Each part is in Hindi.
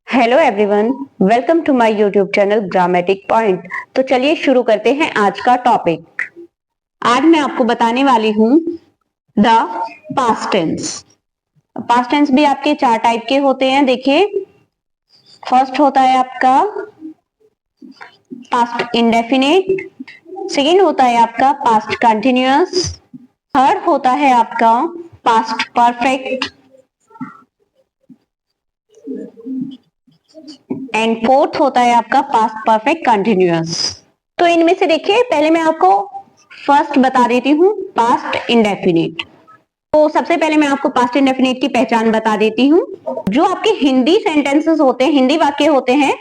Hello everyone, welcome to my YouTube channel grammatic point. तो चलिए शुरू करते हैं आज का टॉपिक। आज मैं आपको बताने वाली हूं the past tense. Past tense भी आपके चार टाइप के होते हैं। देखिए, फर्स्ट होता है आपका पास्ट इंडेफिनिट, सेकेंड होता है आपका पास्ट कंटिन्यूअस, थर्ड होता है आपका पास्ट परफेक्ट एंड फोर्थ होता है आपका पास्ट परफेक्ट कंटिन्यूअस। तो इनमें से देखिए, पहले मैं आपको फर्स्ट बता देती हूँ पास्ट इंडेफिनिट। तो सबसे पहले मैं आपको पास्ट इंडेफिनिट की पहचान बता देती हूँ। जो आपके हिंदी सेंटेंसेस होते हैं, हिंदी वाक्य होते हैं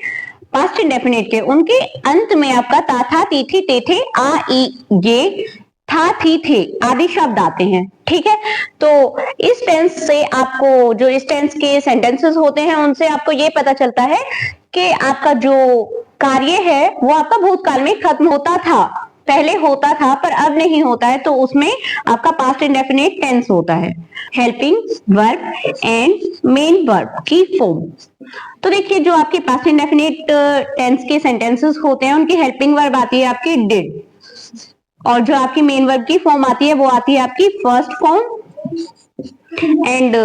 पास्ट इंडेफिनिट के, उनके अंत में आपका ता था ती थी ते थे आ ई ये था थी थे आदि शब्द आते हैं। ठीक है, तो इस टेंस से आपको, जो इस टेंस के सेंटेंसेस होते हैं, उनसे आपको ये पता चलता है कि आपका जो कार्य है वो आपका भूतकाल में खत्म होता था, पहले होता था पर अब नहीं होता है, तो उसमें आपका पास्ट इंडेफिनिट टेंस होता है। Helping verb and main verb की फॉर्म। तो देखिए, जो आपके पास्ट इंडेफिनिट टेंस के सेंटेंसेस होते हैं, उनकी हेल्पिंग वर्ब आती है आपकी डिड, और जो आपकी मेन वर्ब की फॉर्म आती है वो आती है आपकी first form and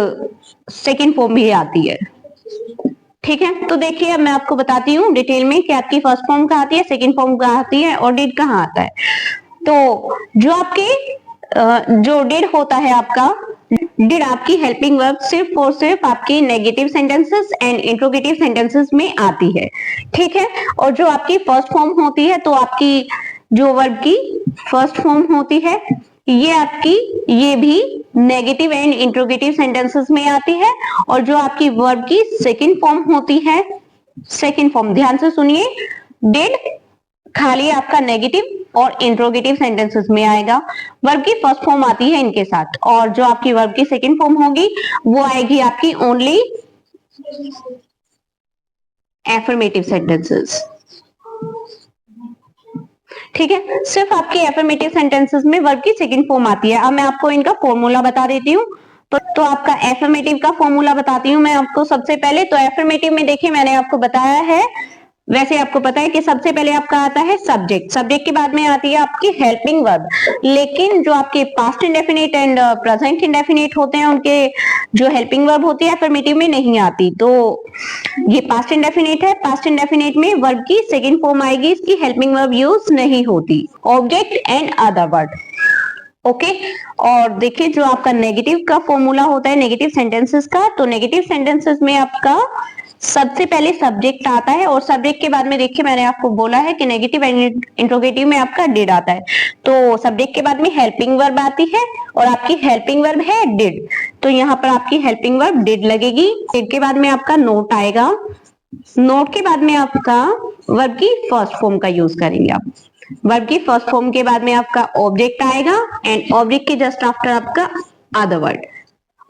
second form भी आती है। ठीक है, तो देखिए अब मैं आपको बताती हूँ डिटेल में कि आपकी फर्स्ट फॉर्म कहाँ आती है, सेकेंड फॉर्म कहाँ आती है और डिड कहाँ आता है। तो जो आपके जो डिड होता है आपका, डिड आपकी हेल्पिंग वर्ब सिर्फ और सिर्फ आपकी negative sentences and interrogative sentences में आती है। ठीक है, और जो आपकी फर्स्ट फॉर्म होती है, तो आपकी जो वर्ब की फर्स्ट फॉर्म होती है, ये आपकी, ये भी नेगेटिव एंड इंट्रोगेटिव सेंटेंसेस में आती है। और जो आपकी वर्ब की सेकंड फॉर्म होती है, सेकंड फॉर्म ध्यान से सुनिए, डिड खाली आपका नेगेटिव और इंट्रोगेटिव सेंटेंसेस में आएगा। वर्ब की फर्स्ट फॉर्म आती है इनके साथ, और जो आपकी वर्ब की सेकंड फॉर्म होगी वो आएगी आपकी ओनली एफर्मेटिव सेंटेंसेस। ठीक है, सिर्फ आपके एफर्मेटिव सेंटेंसेस में वर्ब की सेकंड फॉर्म आती है। अब मैं आपको इनका फॉर्मूला बता देती हूँ। तो आपका एफर्मेटिव का फॉर्मूला बताती हूँ मैं आपको सबसे पहले। तो एफर्मेटिव में देखिए, मैंने आपको बताया है, वैसे आपको पता है कि सबसे पहले आपका आता है सब्जेक्ट, सब्जेक्ट के बाद में आती है आपकी हेल्पिंग वर्ब। लेकिन जो आपके past indefinite and present indefinite होते हैं, उनके जो हेल्पिंग वर्ब होती है एफर्मेटिव में नहीं आती। तो ये पास्ट इंडेफिनिट है, पास्ट इंडेफिनिट में वर्ब की सेकंड फॉर्म आएगी, इसकी हेल्पिंग वर्ब यूज नहीं होती। Object and other word. Okay, और देखिए जो आपका नेगेटिव का फॉर्मूला होता है नेगेटिव सेंटेंसेस का, तो नेगेटिव सेंटेंसेस में आपका सबसे पहले सब्जेक्ट आता है, और सब्जेक्ट के बाद में देखिए मैंने आपको बोला है कि नेगेटिव एंड इंट्रोगेटिव में आपका डिड आता है। तो सब्जेक्ट के बाद में हेल्पिंग वर्ब आती है, और आपकी हेल्पिंग वर्ब है डिड, तो यहाँ पर आपकी हेल्पिंग वर्ब डिड लगेगी। डिड के बाद में आपका नोट आएगा, नोट के बाद में आपका वर्ब की फर्स्ट फॉर्म का यूज करेंगे आप। वर्ब की फर्स्ट फॉर्म के बाद में आपका ऑब्जेक्ट आएगा, एंड ऑब्जेक्ट के जस्ट आफ्टर आपका अदर वर्ड।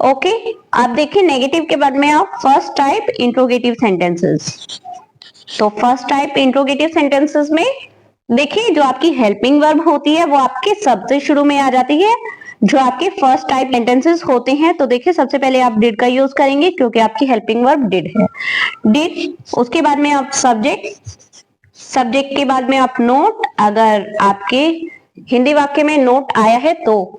ओके, आप देखिए नेगेटिव के बाद में आप फर्स्ट टाइप इंट्रोगेटिव सेंटेंसेस। तो फर्स्ट टाइप इंट्रोगेटिव सेंटेंसेस में देखिए जो आपकी हेल्पिंग वर्ब होती है वो आपके सबसे शुरू में आ जाती है। जो आपके फर्स्ट टाइप सेंटेंसेस होते हैं, तो देखिए सबसे पहले आप डिड का यूज करेंगे क्योंकि आपकी हेल्पिंग वर्ब डिड है, डिड। उसके बाद में आप सब्जेक्ट, सब्जेक्ट के बाद में आप नोट, अगर आपके हिंदी वाक्य में नोट आया है तो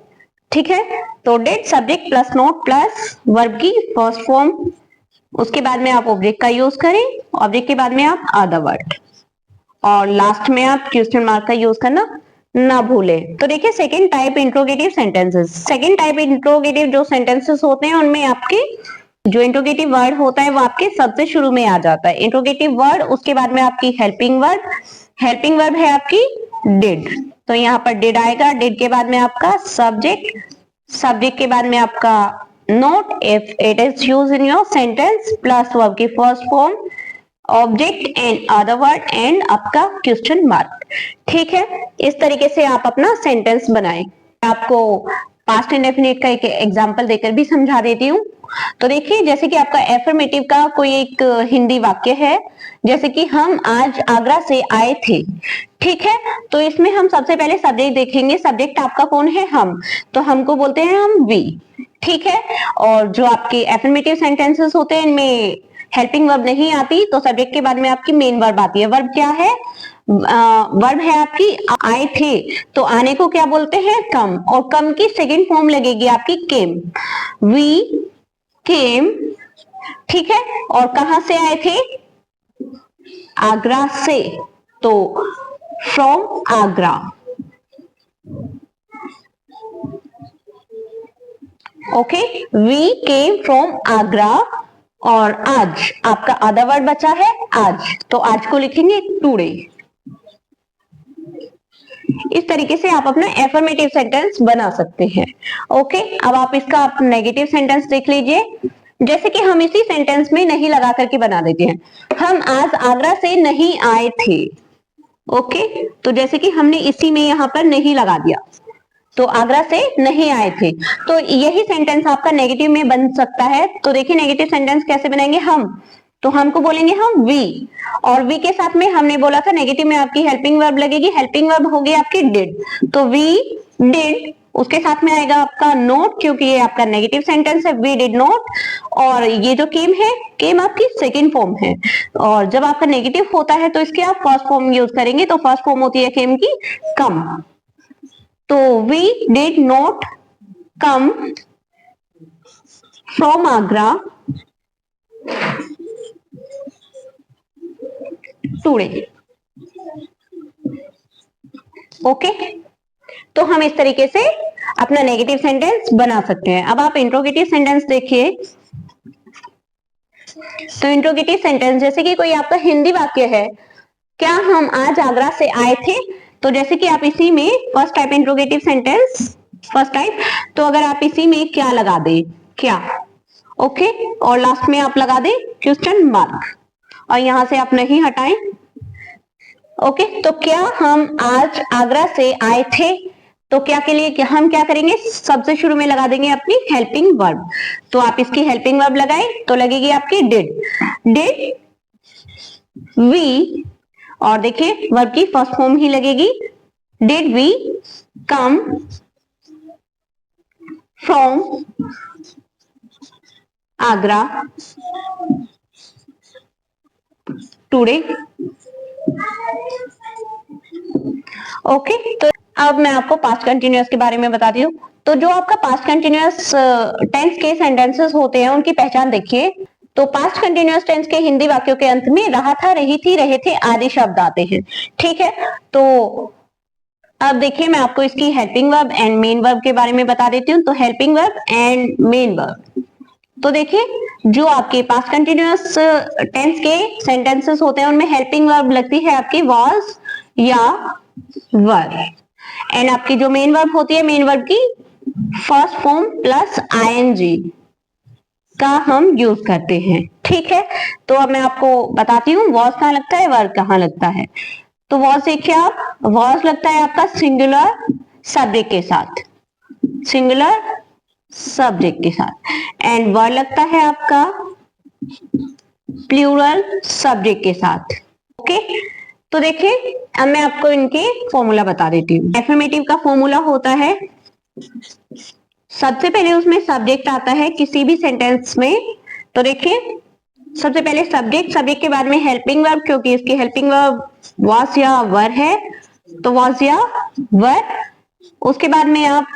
ठीक है, तो did subject plus note plus verb की फर्स्ट फॉर्म। उसके बाद में आप ऑब्जेक्ट का यूज करें, ऑब्जेक्ट के बाद में आप अदर वर्ड, और लास्ट में आप क्वेश्चन मार्क का यूज करना ना भूले। तो देखिए second type interrogative sentences, second type interrogative जो सेंटेंसेस होते हैं उनमें आपके जो इंट्रोगेटिव वर्ड होता है वो आपके सबसे शुरू में आ जाता है, इंट्रोगेटिव वर्ड। उसके बाद में आपकी हेल्पिंग वर्ब, हेल्पिंग वर्ब है आपकी डिड, तो यहाँ पर डिड आएगा। डिड के बाद में आपका सब्जेक्ट, सब्जेक्ट के बाद में आपका note if it is use in your sentence, plus verb की first form, object and other word, and आपका क्वेश्चन मार्क। ठीक है, इस तरीके से आप अपना सेंटेंस बनाएं। आपको पास्ट इंडेफिनिट का एक एग्जांपल देकर भी समझा देती हूँ। तो देखिए जैसे कि आपका एफर्मेटिव का कोई एक हिंदी वाक्य है, जैसे कि हम आज आगरा से आए थे। ठीक है, तो इसमें हम सबसे पहले सब्जेक्ट देखेंगे, सब्जेक्ट आपका कौन है, हम, तो हमको बोलते हैं हम वी। ठीक है, और जो आपके एफर्मेटिव सेंटेंसेस होते हैं इनमें हेल्पिंग वर्ब नहीं आती तो सब्जेक्ट के बाद में आपकी मेन वर्ब आती है। वर्ब क्या है? वर्ब है आपकी आए थे, तो आने को क्या बोलते हैं? कम, और कम की सेकंड फॉर्म लगेगी आपकी केम। वी केम, ठीक है। और कहां से आए थे? आगरा से, तो from Agra. Okay, we came from Agra. और आज आपका आधा वर्ड बचा है आज, तो आज को लिखेंगे टुडे। इस तरीके से आप अपना एफर्मेटिव सेंटेंस बना सकते हैं। ओके, अब आप इसका नेगेटिव सेंटेंस देख लीजिए। जैसे कि हम इसी सेंटेंस में नहीं लगा करके बना देते हैं। हम आज आगरा से नहीं आए थे। ओके, तो जैसे कि हमने इसी में यहां पर नहीं लगा दिया, तो आगरा से नहीं आए थे, तो यही सेंटेंस आपका नेगेटिव में बन सकता है। तो देखिए नेगेटिव सेंटेंस कैसे बनाएंगे हम, तो हमको बोलेंगे हम वी, और वी के साथ में हमने बोला था नेगेटिव में आपकी हेल्पिंग वर्ब लगेगी। हेल्पिंग वर्ब होगी आपकी डिड, तो वी डिड, उसके साथ में आएगा आपका नोट, क्योंकि ये आपका नेगेटिव सेंटेंस है, वी डिड नोट। और ये जो केम है, केम आपकी सेकेंड फॉर्म है, और जब आपका नेगेटिव होता है तो इसके आप फर्स्ट फॉर्म यूज करेंगे, तो फर्स्ट फॉर्म होती है केम की कम। तो we did not come from Agra today. Okay, तो हम इस तरीके से अपना नेगेटिव सेंटेंस बना सकते हैं। अब आप इंट्रोगेटिव सेंटेंस देखिए। तो इंट्रोगेटिव सेंटेंस, जैसे कि कोई आपका हिंदी वाक्य है, क्या हम आज आगरा से आए थे, तो जैसे कि आप इसी में first type interrogative sentence, first type, तो अगर आप इसी में क्या लगा दे, क्या, ओके, और लास्ट में आप लगा दे क्वेश्चन मार्क, और यहां से आप नहीं हटाएं। ओके, तो क्या हम आज आगरा से आए थे, तो क्या के लिए हम क्या करेंगे, सबसे शुरू में लगा देंगे अपनी हेल्पिंग वर्ब। तो आप इसकी हेल्पिंग वर्ब लगाए तो लगेगी आपकी डिड, डिड वी, और देखिए वर्ब की फर्स्ट फॉर्म ही लगेगी, did we come from Agra today. Okay, तो अब मैं आपको पास्ट कंटिन्यूअस के बारे में बताती हूँ। तो जो आपका पास्ट कंटिन्यूअस टेंस के सेंटेंसेस होते हैं उनकी पहचान देखिए। तो पास्ट कंटिन्यूअस टेंस के हिंदी वाक्यों के अंत में रहा था, रही थी, रहे थे आदि शब्द आते हैं, ठीक है। तो अब देखिए मैं आपको इसकी helping verb and main verb के बारे में बता देती हूँ। तो helping verb and main verb, तो देखिए जो आपके पास्ट कंटिन्यूअस टेंस के सेंटेंसेस होते हैं उनमें हेल्पिंग वर्ब लगती है आपकी वाज या वर, एंड आपकी जो मेन वर्ब होती है, मेन वर्ब की फर्स्ट फॉर्म प्लस आईएनजी का हम यूज करते हैं, ठीक है। तो अब मैं आपको बताती हूँ वॉज कहाँ लगता है, वर कहाँ लगता है। तो वॉज देखिए आप, वॉज लगता है आपका सिंगुलर सब्जेक्ट के साथ, सिंगुलर सब्जेक्ट के साथ, एंड वर लगता है आपका प्लूरल सब्जेक्ट के साथ। ओके, तो देखिए अब मैं आपको इनके फॉर्मूला बता देती हूँ। एफर्मेटिव का फॉर्मूला होता है, सबसे पहले उसमें सब्जेक्ट आता है किसी भी सेंटेंस में। तो देखिए सबसे पहले सब्जेक्ट, सब्जेक्ट के बाद में हेल्पिंग वर्ब, क्योंकि इसकी हेल्पिंग वर्ब वाज या वर है, तो वाज या वर। उसके बाद में आप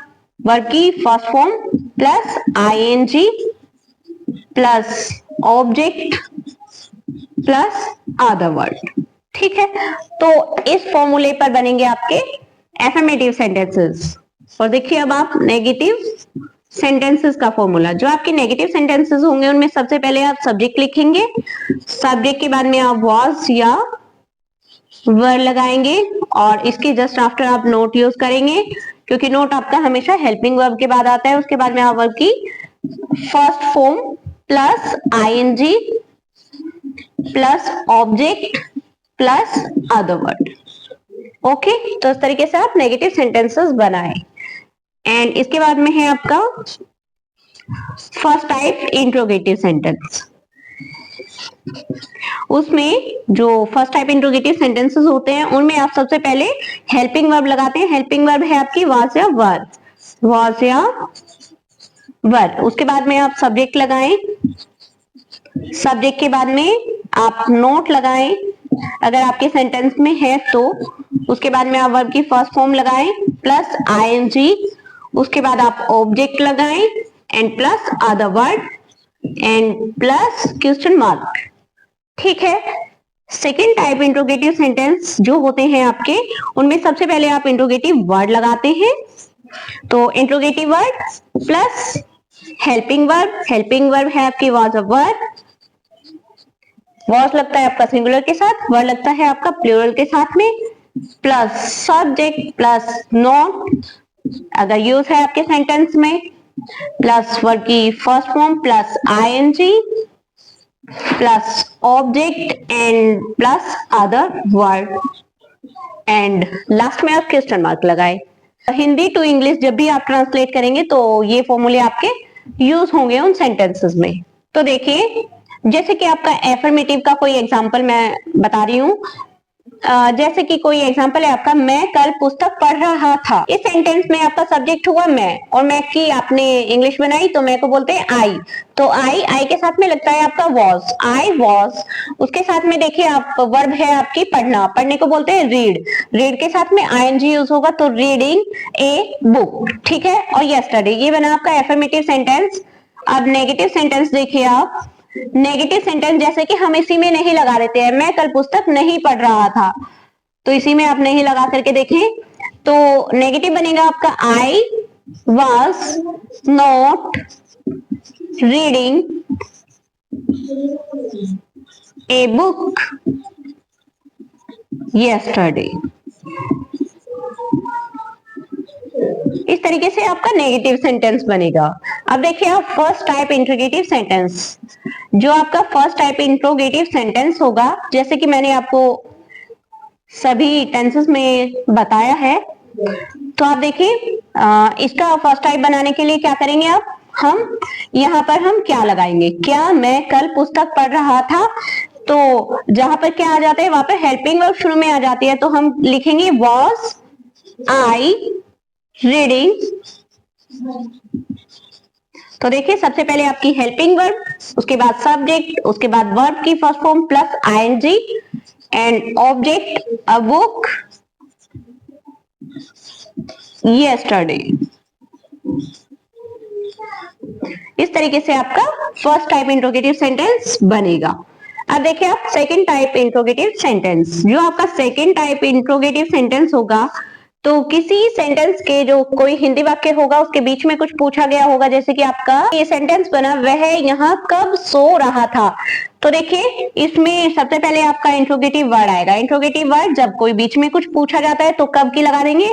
वर्ब की first form plus ING plus object plus other word, ठीक है। तो इस फॉर्मूले पर बनेंगे आपके एफर्मेटिव सेंटेंसेस। और देखिए अब आप नेगेटिव सेंटेंसेस का फॉर्मूला, जो आपके नेगेटिव सेंटेंसेस होंगे उनमें सबसे पहले आप सब्जेक्ट लिखेंगे, सब्जेक्ट के बाद में आप वाज या वर लगाएंगे, और इसके जस्ट आफ्टर आप नोट यूज करेंगे, क्योंकि नोट आपका हमेशा हेल्पिंग वर्ब के बाद आता है। उसके बाद में आप वर्ब की first form plus ING plus object plus other word. Okay, तो इस तरीके से आप नेगेटिव सेंटेंसेस बनाएं। एंड इसके बाद में है आपका फर्स्ट टाइप इंट्रोगेटिव सेंटेंस। उसमें जो फर्स्ट टाइप इंट्रोगेटिव सेंटेंसेस होते हैं उनमें आप सबसे पहले हेल्पिंग वर्ब लगाते हैं। हेल्पिंग वर्ब है आपकी वाज या वर, वाज या वर। उसके बाद में आप सब्जेक्ट लगाएं, सब्जेक्ट के बाद में आप नोट लगाएं, अगर आपके सेंटेंस में है तो। उसके बाद में आप वर्ब की फर्स्ट फॉर्म लगाएं प्लस आईएनजी, उसके बाद आप ऑब्जेक्ट लगाएं and plus other word and plus question mark. ठीक है। सेकेंड टाइप इंट्रोगेटिव सेंटेंस जो होते हैं आपके, उनमें सबसे पहले आप इंट्रोगेटिव वर्ड लगाते हैं। तो interrogative word plus helping verb, helping verb है आपकी वाज ऑफ वर्ड, वॉज लगता है आपका सिंगुलर के साथ, वर्ड लगता है आपका प्लूरल के साथ में, प्लस सब्जेक्ट प्लस नोट अगर यूज है आपके सेंटेंस में, प्लस वर्ड की first form plus ING plus object and plus other word and last में आप क्वेश्चन मार्क लगाए। हिंदी टू इंग्लिश जब भी आप ट्रांसलेट करेंगे तो ये फॉर्मूले आपके यूज होंगे उन सेंटेंसेस में। तो देखिए, जैसे कि आपका एफर्मेटिव का कोई एग्जांपल मैं बता रही हूँ। जैसे कि कोई एग्जांपल है आपका, मैं कल पुस्तक पढ़ रहा था। इस सेंटेंस में आपका सब्जेक्ट हुआ मैं, और मैं की आपने इंग्लिश बनाई तो मैं को बोलते हैं आई। तो आई के साथ में लगता है आपका वॉज, आई वॉज। उसके साथ में देखिए आप वर्ब है आपकी पढ़ना, पढ़ने को बोलते हैं रीड, रीड के साथ में आईएनजी यूज होगा तो रीडिंग ए बुक। ठीक है। और यस्टरडे, ये बना आपका एफर्मेटिव सेंटेंस। अब नेगेटिव सेंटेंस देखिए आप, नेगेटिव सेंटेंस जैसे कि हम इसी में नहीं लगा देते हैं, मैं कल पुस्तक नहीं पढ़ रहा था, तो इसी में आप नहीं लगा करके देखें तो नेगेटिव बनेगा आपका I was not reading a book yesterday. इस तरीके से आपका नेगेटिव सेंटेंस बनेगा। अब देखिए आप फर्स्ट टाइप इंट्रोगेटिव सेंटेंस, जो आपका फर्स्ट टाइप इंट्रोगेटिव सेंटेंस होगा, जैसे कि मैंने आपको सभी टेंसेस में बताया है। तो आप देखिए इसका फर्स्ट टाइप बनाने के लिए क्या करेंगे आप, हम यहाँ पर हम क्या लगाएंगे, क्या मैं कल पुस्तक पढ़ रहा था। तो जहां पर क्या आ जाता है वहां पर हेल्पिंग वर्ब शुरू में आ जाती है, तो हम लिखेंगे वॉज आई रीडिंग। तो देखिए सबसे पहले आपकी हेल्पिंग वर्ब, उसके बाद सब्जेक्ट, उसके बाद वर्ब की first form plus ING and object a book yesterday. इस तरीके से आपका फर्स्ट टाइप इंट्रोगेटिव सेंटेंस बनेगा। अब देखिए आप सेकंड टाइप इंट्रोगेटिव सेंटेंस, जो आपका सेकंड टाइप इंट्रोगेटिव सेंटेंस होगा, तो किसी सेंटेंस के जो कोई हिंदी वाक्य होगा उसके बीच में कुछ पूछा गया होगा, जैसे कि आपका ये सेंटेंस बना, वह यहाँ कब सो रहा था। तो देखिए इसमें सबसे पहले आपका इंट्रोगेटिव वर्ड आएगा। इंट्रोगेटिव वर्ड जब कोई बीच में कुछ पूछा जाता है तो कब की लगा देंगे,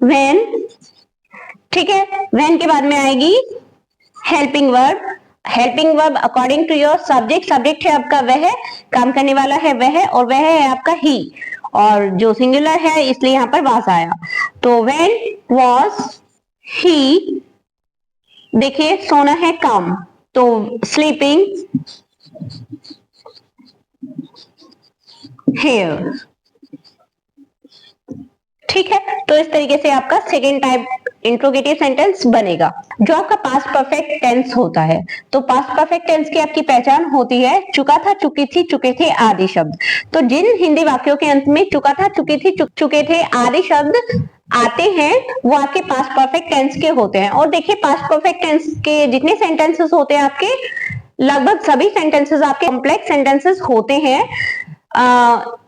व्हेन। ठीक है। व्हेन के बाद में आएगी helping verb, helping verb according to your subject, subject है आपका वह, काम करने वाला है वह, और वह है आपका ही, और जो सिंगुलर है इसलिए यहां पर वाज आया। तो व्हेन वाज ही, देखिए सोना है कम, तो स्लीपिंग हियर। ठीक है। तो इस तरीके से आपका सेकेंड टाइप इंट्रोगेटिव सेंटेंस बनेगा। जो आपका पास्ट परफेक्ट टेंस होता है, तो पास्ट परफेक्ट टेंस की आपकी पहचान होती है चुका था, चुकी थी, चुके थे आदि शब्द। तो जिन हिंदी वाक्यों के अंत में चुका था, चुकी थी, चुके थे आदि शब्द आते हैं वो आपके पास्ट परफेक्ट टेंस के होते हैं। और देखिए पास्ट परफेक्ट टेंस के जितने सेंटेंसेस होते हैं आपके, लगभग सभी सेंटेंसेस आपके कॉम्प्लेक्स सेंटेंसेस होते हैं।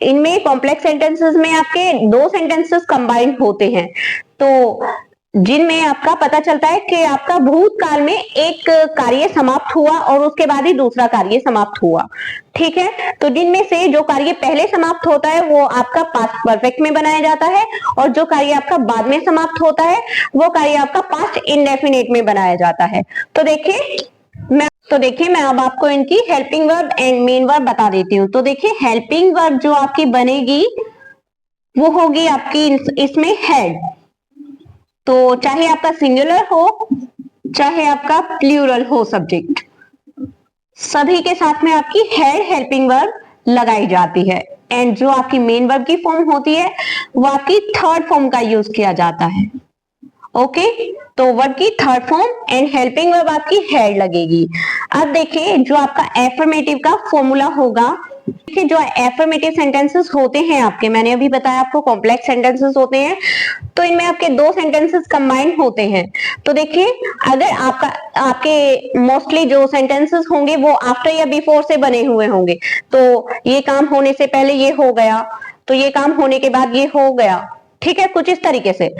इनमें कॉम्प्लेक्स सेंटेंसेस में आपके दो सेंटेंसेस कंबाइंड होते हैं, तो जिनमें आपका पता चलता है कि आपका भूतकाल में एक कार्य समाप्त हुआ और उसके बाद ही दूसरा कार्य समाप्त हुआ। ठीक है। तो जिनमें से जो कार्य पहले समाप्त होता है वो आपका पास्ट परफेक्ट में बनाया जाता है, और जो कार्य आपका बाद में समाप्त होता है वो कार्य आपका पास्ट इंडेफिनिट में बनाया जाता है। तो देखिए मैं अब आपको इनकी helping verb and main verb बता देती हूँ। तो देखिए हेल्पिंग वर्ब जो आपकी बनेगी वो होगी आपकी इसमें हेड, तो चाहे आपका सिंगुलर हो चाहे आपका प्लूरल हो सब्जेक्ट, सभी के साथ में आपकी हेड हेल्पिंग वर्ब लगाई जाती है। एंड जो आपकी मेन वर्ब की फॉर्म होती है वो आपकी थर्ड फॉर्म का यूज किया जाता है। ओके। तो वर्ब की third form and helping verb आपकी हैड लगेगी। अब देखिए जो आपका एफर्मेटिव का फॉर्मूला होगा, देखिए जो एफर्मेटिव सेंटेंसेस होते हैं आपके, मैंने अभी बताया आपको कॉम्प्लेक्स सेंटेंसेस होते हैं, तो इनमें आपके दो सेंटेंसेस कंबाइंड होते हैं। तो देखिए अगर आपके मोस्टली जो सेंटेंसेस होंगे वो आफ्टर या बिफोर से बने हुए होंगे, तो ये काम होने से पहले ये हो गया, तो ये काम होने के बाद ये हो गया, ठीक है, कुछ इस तरीके से।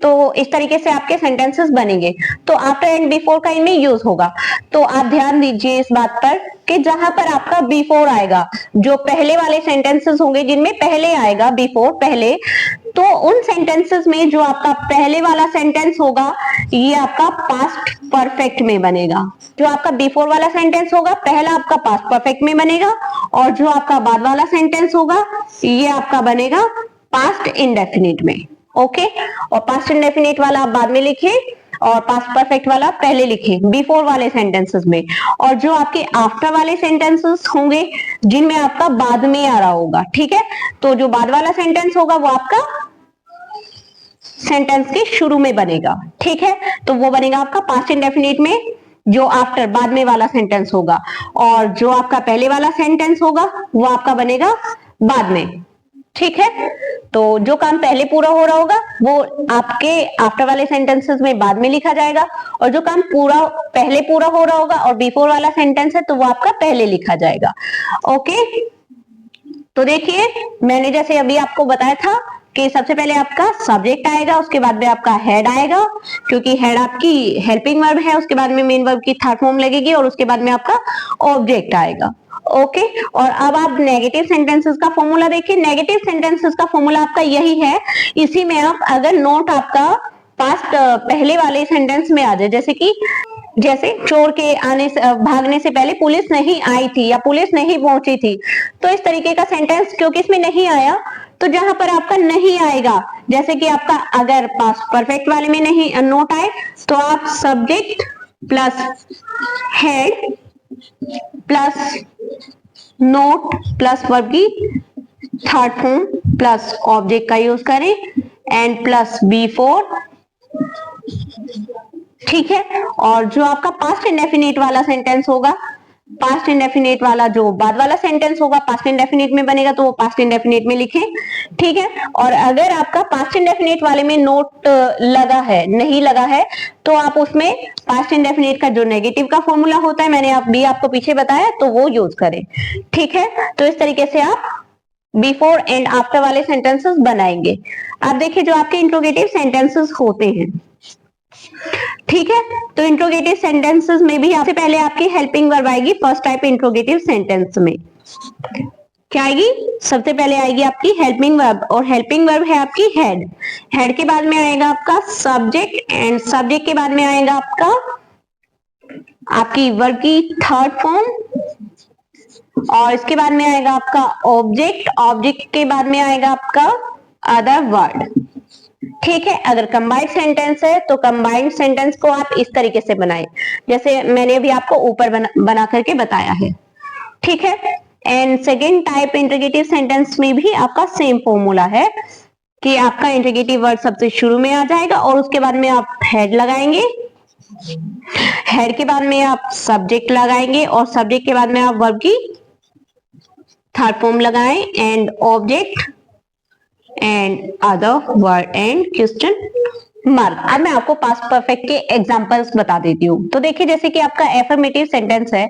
तो इस तरीके से आपके सेंटेंसेस बनेंगे, तो आफ्टर एंड बिफोर का इनमें यूज होगा। तो आप ध्यान दीजिए इस बात पर कि जहां पर आपका बिफोर आएगा, जो पहले वाले सेंटेंसेस होंगे जिनमें पहले आएगा बिफोर पहले, तो उन सेंटेंसेस में जो आपका पहले वाला सेंटेंस होगा ये आपका पास्ट परफेक्ट में बनेगा। जो आपका बिफोर वाला सेंटेंस होगा पहला आपका पास्ट परफेक्ट में बनेगा, और जो आपका बाद वाला सेंटेंस होगा ये आपका बनेगा पास्ट इंडेफिनिट में। ओके, और पास्ट इंडेफिनिट वाला आप बाद में लिखिए और पास्ट परफेक्ट वाला पहले लिखिए बिफोर वाले सेंटेंसेस में। और जो आपके आफ्टर वाले सेंटेंसेस होंगे जिनमें आपका बाद में आ रहा होगा, ठीक है, तो जो बाद वाला सेंटेंस होगा वो आपका सेंटेंस के शुरू में बनेगा, ठीक है, तो वो बनेगा आपका पास्ट इंडेफिनिट में, जो आफ्टर बाद में वाला सेंटेंस होगा, और जो आपका पहले वाला सेंटेंस होगा वो आपका बनेगा बाद में, ठीक है। तो जो काम पहले पूरा हो रहा होगा वो आपके आफ्टर वाले सेंटेंसेस में बाद में लिखा जाएगा, और जो काम पूरा पहले पूरा हो रहा होगा और बिफोर वाला सेंटेंस है तो वो आपका पहले लिखा जाएगा। ओके, तो देखिए मैंने जैसे अभी आपको बताया था कि सबसे पहले आपका सब्जेक्ट आएगा, उसके बाद में आपका हेड आएगा, क्योंकि हेड आपकी हेल्पिंग वर्ब है, उसके बाद में मेन वर्ब की थर्ड फॉर्म लगेगी, और उसके बाद में आपका ऑब्जेक्ट आएगा। ओके, और अब आप नेगेटिव सेंटेंसेस का फॉर्मूला देखिए। नेगेटिव सेंटेंसेस का फॉर्मूला आपका यही है, इसी में आप अगर नोट आपका पास्ट पहले वाले सेंटेंस में आ जाए, जैसे चोर के आने से भागने से पहले पुलिस नहीं आई थी या पुलिस नहीं पहुंची थी, तो इस तरीके का सेंटेंस क्योंकि इसमें नहीं आया, तो जहां पर आपका नहीं आएगा, जैसे कि आपका अगर पास्ट परफेक्ट वाले में नहीं नोट आए, तो आप subject plus head plus note plus verb की थर्ड फॉर्म प्लस ऑब्जेक्ट का यूज करें एंड प्लस बिफोर, ठीक है। और जो आपका पास्ट इंडेफिनिट वाला सेंटेंस होगा, पास्ट इंडेफिनिट वाला जो बाद वाला सेंटेंस होगा पास्ट इंडेफिनिट में बनेगा, तो वो पास्ट इंडेफिनिट में लिखें, ठीक है। और अगर आपका पास्ट इंडेफिनिट वाले में नोट लगा है नहीं लगा है, तो आप उसमें पास्ट इंडेफिनिट का जो नेगेटिव का फॉर्मूला होता है मैंने आपको पीछे बताया, तो वो यूज करें, ठीक है। तो इस तरीके से आप बिफोर एंड आफ्टर वाले सेंटेंसेस बनाएंगे। अब देखिए जो आपके इंट्रोगेटिव सेंटेंसेस होते हैं, ठीक है, तो इंट्रोगेटिव सेंटेंसेस में भी आपसे पहले आपकी हेल्पिंग वर्ब आएगी। फर्स्ट टाइप इंट्रोगेटिव सेंटेंस में क्या आएगी? सबसे पहले आएगी आपकी हेल्पिंग वर्ब, और हेल्पिंग वर्ब है आपकी हेड। हेड के बाद में आएगा आपका सब्जेक्ट, एंड सब्जेक्ट के बाद में आएगा आपकी वर्ब की थर्ड फॉर्म, और इसके बाद में आएगा आपका ऑब्जेक्ट, ऑब्जेक्ट के बाद में आएगा आपका अदर वर्ड, ठीक है। अगर कंबाइंड सेंटेंस है तो कंबाइंड सेंटेंस को आप इस तरीके से बनाएं, जैसे मैंने अभी आपको ऊपर बना करके बताया है, ठीक है। And second type interrogative sentence में भी आपका सेम फॉर्मूला है कि आपका इंट्रोगेटिव वर्ड सबसे शुरू में आ जाएगा, और उसके बाद में आप हेड लगाएंगे, हेड के बाद में आप सब्जेक्ट लगाएंगे, और सब्जेक्ट के बाद में आप वर्ब की थर्ड फॉर्म लगाएं and object and other word and question mark. अब मैं आपको पास्ट परफेक्ट के एग्जांपल्स बता देती हूँ। तो देखिए जैसे कि आपका एफर्मेटिव सेंटेंस है,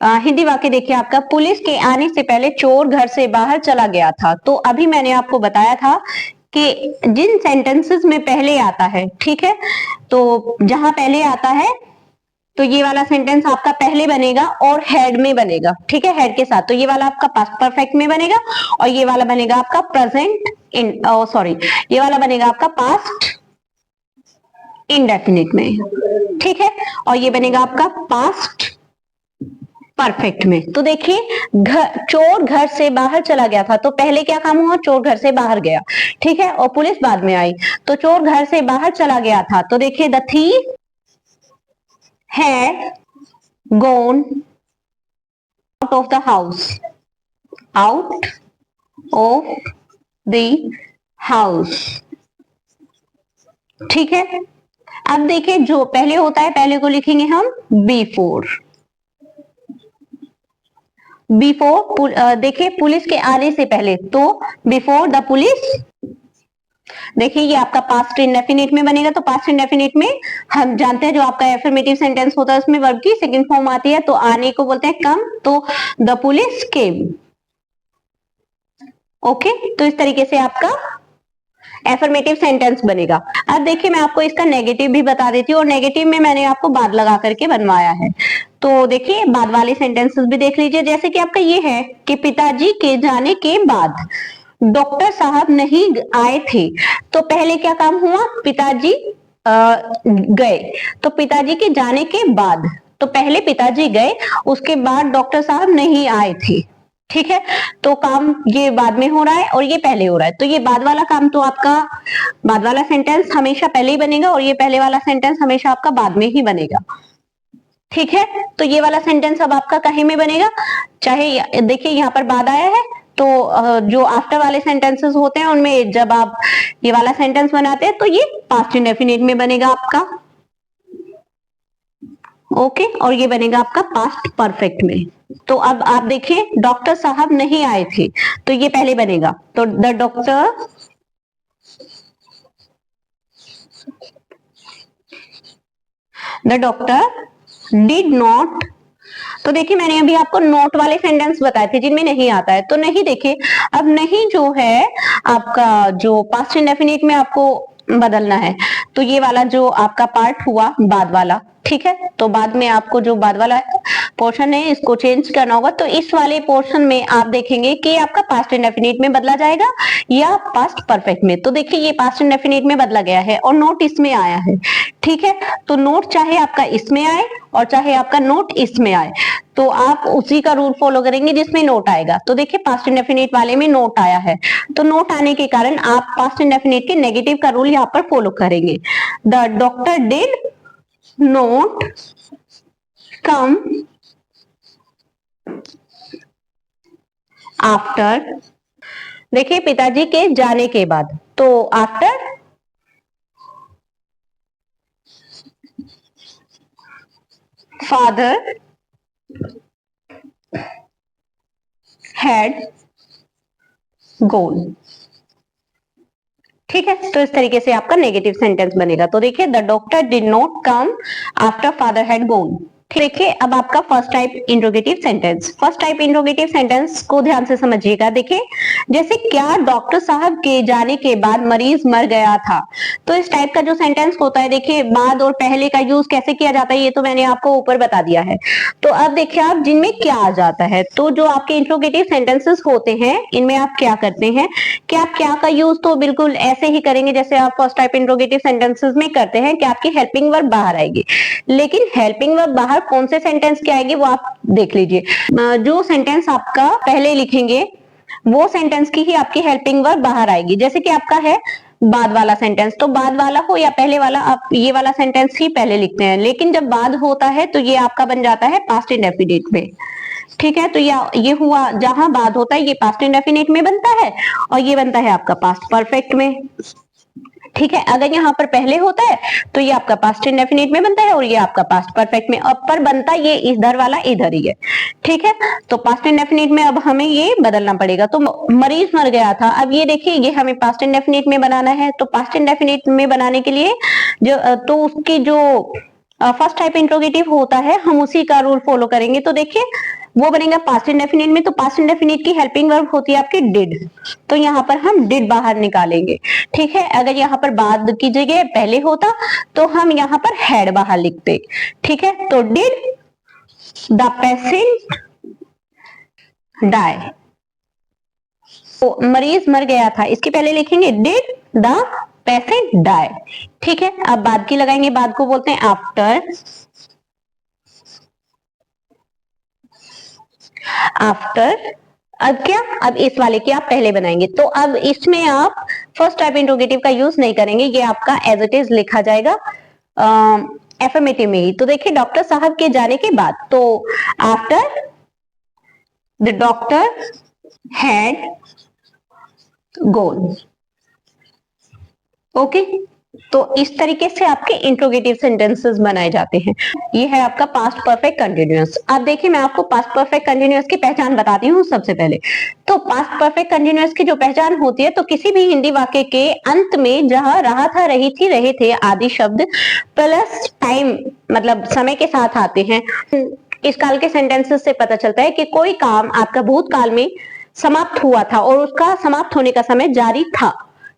हिंदी वाक्य देखिए आपका, पुलिस के आने से पहले चोर घर से बाहर चला गया था। तो अभी मैंने आपको बताया था कि जिन सेंटेंसेस में पहले आता है, ठीक है, तो जहां पहले आता है तो ये वाला सेंटेंस आपका पहले बनेगा और हेड में बनेगा, ठीक है, हेड के साथ। तो ये वाला आपका पास्ट परफेक्ट में बनेगा, और ये वाला बनेगा आपका प्रेजेंट ये वाला बनेगा आपका पास्ट इंडेफिनिट में, ठीक है, और ये बनेगा आपका पास्ट परफेक्ट में। तो देखिए चोर घर से बाहर चला गया था, तो पहले क्या काम हुआ? चोर घर से बाहर गया, ठीक है, और पुलिस बाद में आई, तो चोर घर से बाहर चला गया था। तो देखिए the thief had gone out of the house, out of the house, ठीक है। अब देखिए जो पहले होता है पहले को लिखेंगे हम बिफोर। बिफोर देखिए पुलिस के आने से पहले, तो बिफोर द पुलिस। देखिए ये आपका पास्ट इंडेफिनिट में बनेगा, तो पास्ट इंडेफिनिट में हम जानते हैं जो आपका एफर्मेटिव सेंटेंस होता है उसमें वर्ब की सेकंड फॉर्म आती है, तो आने को बोलते हैं कम, तो द पुलिस केम। ओके, तो इस तरीके से आपका एफर्मेटिव सेंटेंस बनेगा। अब देखिए मैं आपको इसका नेगेटिव भी बता देती हूँ, और नेगेटिव में मैंने आपको बाद लगा करके बनवाया है। तो देखिए बाद वाले सेंटेंसेस भी देख लीजिए, जैसे कि आपका ये है कि पिताजी के जाने के बाद डॉक्टर साहब नहीं आए थे। तो पहले क्या काम हुआ, पिताजी गए, तो पिताजी के जाने के बाद, तो पहले पिताजी गए उसके बाद डॉक्टर साहब नहीं आए थे। ठीक है, तो काम ये बाद में हो रहा है और ये पहले हो रहा है, तो ये बाद वाला काम तो आपका बाद वाला सेंटेंस हमेशा पहले ही बनेगा और ये पहले वाला सेंटेंस हमेशा आपका बाद में ही बनेगा। ठीक है, तो ये वाला सेंटेंस अब आपका कहीं में बनेगा, चाहे देखिए यहाँ पर बाद आया है, तो जो आफ्टर वाले सेंटेंसेस होते हैं उनमें जब आप ये वाला सेंटेंस बनाते हैं तो ये पास्ट इंडेफिनिट में बनेगा आपका। ओके, और ये बनेगा आपका पास्ट परफेक्ट में। तो अब आप देखिए डॉक्टर साहब नहीं आए थे, तो ये पहले बनेगा, तो द डॉक्टर डिड नॉट। तो देखिए मैंने अभी आपको नोट वाले सेंटेंस बताए थे जिनमें नहीं आता है, तो नहीं देखिए अब नहीं जो है आपका जो पास्ट इंडेफिनिट में आपको बदलना है, तो ये वाला जो आपका पार्ट हुआ बाद वाला, ठीक है, तो बाद में आपको जो बाद वाला पोर्शन है इसको चेंज करना होगा, तो इस वाले पोर्शन में आप देखेंगे कि आपका पास्ट इंडेफिनिट में बदला जाएगा या पास्ट परफेक्ट में। तो देखिए ये पास्ट इंडेफिनिट में बदला गया है और नोट इसमें आया है। ठीक है, तो नोट चाहे आपका इसमें आए और चाहे आपका नोट इसमें आए, तो आप उसी का रूल फॉलो करेंगे जिसमें नोट आएगा। तो देखिए पास्ट इंडेफिनिट वाले में नोट आया है, तो नोट आने के कारण आप पास्ट इंडेफिनिट के नेगेटिव का रूल यहाँ पर फॉलो करेंगे। The doctor did note come after. देखिए पिताजी के जाने के बाद, तो आफ्टर फादर हैड गॉन। ठीक है, तो इस तरीके से आपका नेगेटिव सेंटेंस बनेगा। तो देखिए the doctor did not come after father had gone. देखिए अब आपका first type interrogative sentence. First type interrogative sentence को ध्यान से समझिएगा। देखिए जैसे क्या डॉक्टर साहब के जाने के बाद मरीज मर गया था, तो इस टाइप का जो सेंटेंस होता है, देखिए बाद और पहले का यूज कैसे किया जाता है ये तो मैंने आपको ऊपर बता दिया है। तो अब देखिए आप जिनमें क्या आ जाता है, तो जो आपके इंट्रोगेटिव सेंटेंसेस होते हैं इनमें आप क्या करते हैं कि आप क्या का यूज तो बिल्कुल ऐसे ही करेंगे जैसे आप फर्स्ट टाइप इंट्रोगेटिव सेंटेंसेस में करते हैं कि आपकी हेल्पिंग वर्ब बाहर आएगी। लेकिन हेल्पिंग वर्ब बाहर कौन से सेंटेंस के आएगी वो आप देख लीजिए। जो सेंटेंस आपका पहले लिखेंगे वो सेंटेंस की ही आपकी हेल्पिंग वर्ब बाहर आएगी। जैसे कि आपका है बाद वाला सेंटेंस, तो बाद वाला हो या पहले वाला, आप ये वाला सेंटेंस ही पहले लिखते हैं, लेकिन जब बाद होता है तो ये आपका बन जाता है पास्ट इंडेफिनिट में। ठीक है, तो ये हुआ जहां बाद होता है ये पास्ट इंडेफिनिट में बनता है और ये बनता है आपका पास्ट परफेक्ट में। ठीक है, अगर यहाँ पर पहले होता है तो ये आपका पास्ट इंडेफिनिट में बनता है और ये आपका पास्ट परफेक्ट में, अब पर बनता ये इधर वाला इधर ही है। ठीक है, तो पास्ट इंडेफिनिट में अब हमें ये बदलना पड़ेगा। तो मरीज मर गया था, अब ये देखिए ये हमें पास्ट इंडेफिनिट में बनाना है, तो पास्ट इंडेफिनिट में बनाने के लिए जो तो उसकी जो फर्स्ट टाइप इंट्रोगेटिव होता है हम उसी का रूल फॉलो करेंगे। तो देखिए वो बनेगा पास्ट इंडेफिनिट में, तो पास्ट इंडेफिनिट की हेल्पिंग वर्ब होती है आपकी डिड, तो यहाँ पर हम डिड बाहर निकालेंगे। ठीक है, अगर यहाँ पर बाद की जगह पहले होता तो हम यहाँ पर हैड बाहर लिखते। ठीक है, तो डिड द पेशेंट डाई, तो मरीज मर गया था इसके पहले लिखेंगे डिड द पेशेंट डाई। ठीक है, अब बाद की लगाएंगे, बाद को बोलते हैं आफ्टर। आफ्टर अब क्या, अब इस वाले की आप पहले बनाएंगे, तो अब इसमें आप फर्स्ट टाइप इंट्रोगेटिव का यूज नहीं करेंगे, ये आपका एज इट इज लिखा जाएगा एफर्मेटिव में ही। तो देखिए डॉक्टर साहब के जाने के बाद, तो after the doctor had gone. Okay, तो इस तरीके से आपके इंट्रोगेटिव सेंटेंसेस बनाए जाते हैं। ये है आपका पास्ट परफेक्ट कंटिन्यूअस। अब देखिए मैं आपको पास्ट परफेक्ट कंटिन्यूअस की पहचान बताती हूँ सबसे पहले। तो पास्ट परफेक्ट कंटिन्यूअस की जो पहचान होती है, तो किसी भी हिंदी वाक्य के अंत में जहां रहा था, रही थी, रहे थे आदि शब्द प्लस टाइम मतलब समय के साथ आते हैं। इस काल के सेंटेंसेस से पता चलता है कि कोई काम आपका भूतकाल में समाप्त हुआ था और उसका समाप्त होने का समय जारी था।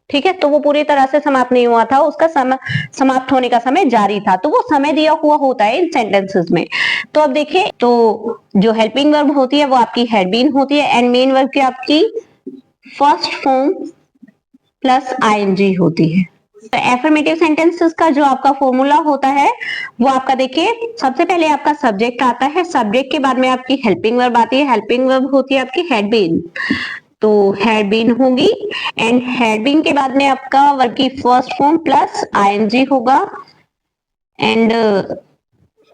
ठीक है, तो वो पूरी तरह से समाप्त नहीं हुआ था, उसका समाप्त होने का समय जारी था, तो वो समय दिया हुआ होता है इन सेंटेंसेस में। तो अब देखिए, तो जो हेल्पिंग वर्ब होती है वो आपकी हैड बीन होती है, एंड मेन वर्ब की आपकी फर्स्ट फॉर्म प्लस आईएनजी होती है। तो एफर्मेटिव सेंटेंसेस का जो आपका फॉर्मूला होता है वो आपका देखिए, सबसे पहले आपका सब्जेक्ट आता है, सब्जेक्ट के बाद में आपकी हेल्पिंग वर्ब आती है, हेल्पिंग वर्ब होती है आपकी हैड बीन, तो हैड बीन होगी, एंड हैड बीन के बाद में आपका वर्ब की फर्स्ट फॉर्म प्लस आईएनजी होगा, एंड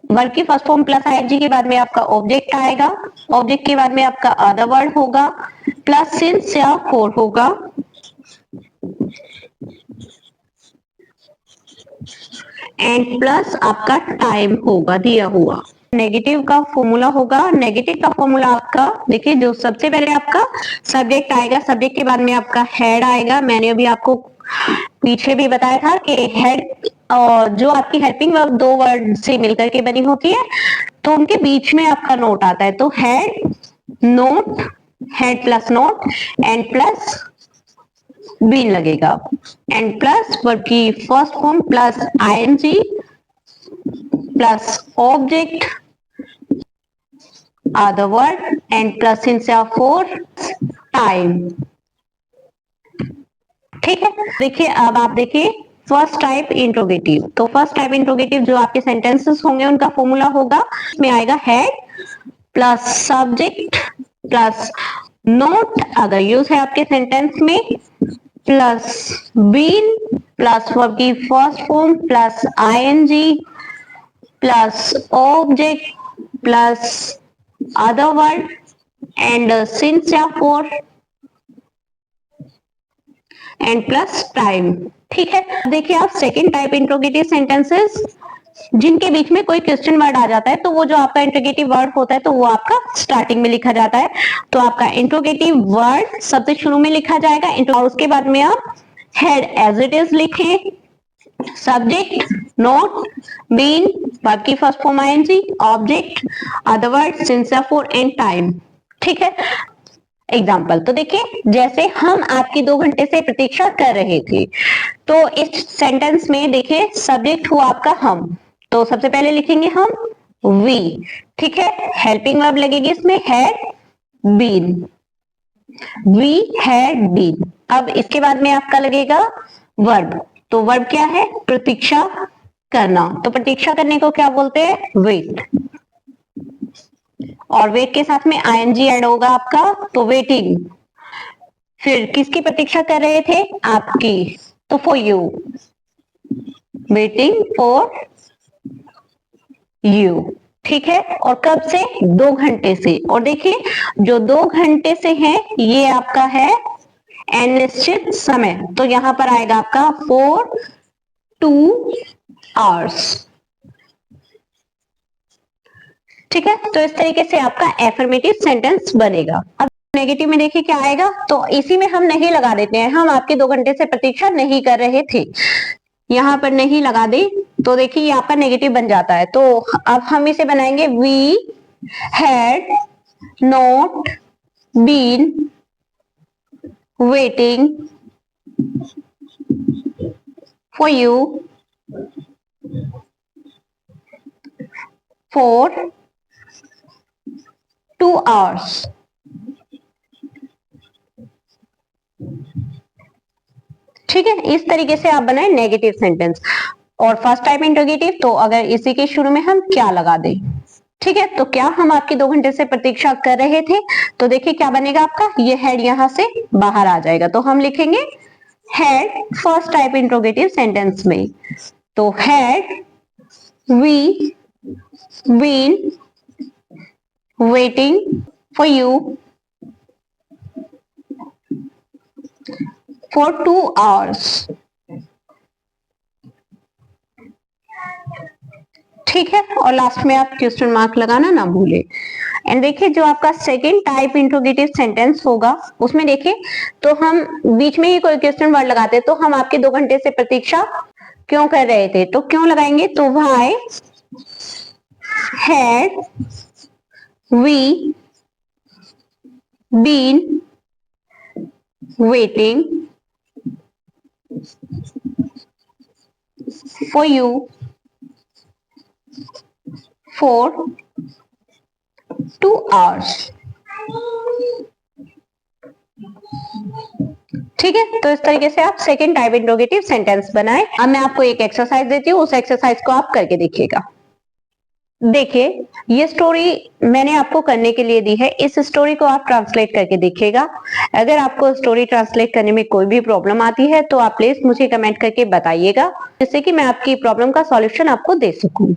वर्ब की फर्स्ट फॉर्म प्लस आईएनजी के बाद में आपका ऑब्जेक्ट आएगा, ऑब्जेक्ट के बाद में आपका अदर वर्ड होगा, प्लस सिंस या फोर होगा, एंड प्लस आपका टाइम होगा दिया हुआ। नेगेटिव का फॉर्मूला होगा, नेगेटिव का फॉर्मूला आपका देखिए, जो सबसे पहले आपका सब्जेक्ट आएगा, सब्जेक्ट के बाद में आपका हेड आएगा। मैंने अभी आपको पीछे भी बताया था कि हेड और जो आपकी हेल्पिंग वर्ब दो वर्ड से मिलकर के बनी होती है, तो उनके बीच में आपका नोट आता है, तो had not, had plus not, and plus been लगेगा, एंड प्लस वर्ब की first form plus ING plus object other word and plus since for time। ठीक है, देखिए अब आप देखिए फर्स्ट टाइप इंट्रोगेटिव। तो फर्स्ट टाइप इंट्रोगेटिव जो आपके सेंटेंसेस होंगे उनका फॉर्मूला होगा, इसमें आएगा had plus subject plus not अगर यूज है आपके सेंटेंस में, प्लस बीन प्लस वर्ब की first form plus ING plus object plus other word and since या for and plus time। ठीक है, देखिए आप सेकेंड टाइप इंट्रोगेटिव सेंटेंसेस जिनके बीच में कोई क्वेश्चन वर्ड आ जाता है, तो वो जो आपका इंट्रोगेटिव वर्ड होता है तो वो आपका स्टार्टिंग में लिखा जाता है। तो आपका इंट्रोगेटिव वर्ड सबसे शुरू में लिखा जाएगा और उसके बाद में आप हेड एज इट इज लिखें, सब्जेक्ट नोट बीन वर्ब की first form ING object other word since या फॉर एंड टाइम। ठीक है, एग्जाम्पल तो देखिए, जैसे हम आपकी 2 घंटे से प्रतीक्षा कर रहे थे, तो इस सेंटेंस में देखिए सब्जेक्ट हुआ आपका हम, तो सबसे पहले लिखेंगे हम वी। ठीक है, हेल्पिंग वर्ब लगेगी इसमें had been, we had been. अब इसके बाद में आपका लगेगा वर्ब, तो वर्ब क्या है, प्रतीक्षा करना, तो प्रतीक्षा करने को क्या बोलते हैं, वेट, और वेट के साथ में आईएनजी ऐड होगा आपका, तो वेटिंग। फिर किसकी प्रतीक्षा कर रहे थे, आपकी, तो for you, waiting for you. ठीक है, और कब से, 2 घंटे से, और देखिए जो 2 घंटे से है ये आपका है अनिश्चित समय, तो यहां पर आएगा आपका फॉर 2 hours। ठीक है, तो इस तरीके से आपका एफर्मेटिव सेंटेंस बनेगा। अब नेगेटिव में देखिए क्या आएगा, तो इसी में हम नहीं लगा देते हैं, हम आपके 2 घंटे से प्रतीक्षा नहीं कर रहे थे, यहां पर नहीं लगा दे, तो देखिए ये आपका नेगेटिव बन जाता है। तो अब हम इसे बनाएंगे, we had not been waiting for you for 2 hours। ठीक है, इस तरीके से आप बनाए नेगेटिव सेंटेंस। और फर्स्ट टाइप इंटरोगेटिव, तो अगर इसी के शुरू में हम क्या लगा दें, ठीक है, तो क्या हम आपकी 2 घंटे से प्रतीक्षा कर रहे थे, तो देखिए क्या बनेगा आपका, ये हेड यहां से बाहर आ जाएगा, तो हम लिखेंगे had first type interrogative sentence में, तो had we been waiting for you for 2 hours। ठीक है, और लास्ट में आप क्वेश्चन मार्क लगाना ना भूले। एंड देखिए जो आपका सेकेंड टाइप इंट्रोगेटिव सेंटेंस होगा उसमें देखिए तो हम बीच में ही कोई क्वेश्चन वर्ड लगाते तो हम आपके 2 घंटे से प्रतीक्षा क्यों कर रहे थे, तो क्यों लगाएंगे, तो why had we been waiting for you for 2 hours। ठीक है, तो इस तरीके से आप सेकेंड टाइप इंट्रोगेटिव सेंटेंस बनाएं। अब मैं आपको एक एक्सरसाइज देती हूँ, उस एक्सरसाइज को आप करके देखिएगा। देखिए ये स्टोरी मैंने आपको करने के लिए दी है, इस स्टोरी को आप ट्रांसलेट करके देखिएगा। अगर आपको स्टोरी ट्रांसलेट करने में कोई भी प्रॉब्लम आती है तो आप प्लीज मुझे कमेंट करके बताइएगा, जिससे कि मैं आपकी प्रॉब्लम का सॉल्यूशन आपको दे सकूं।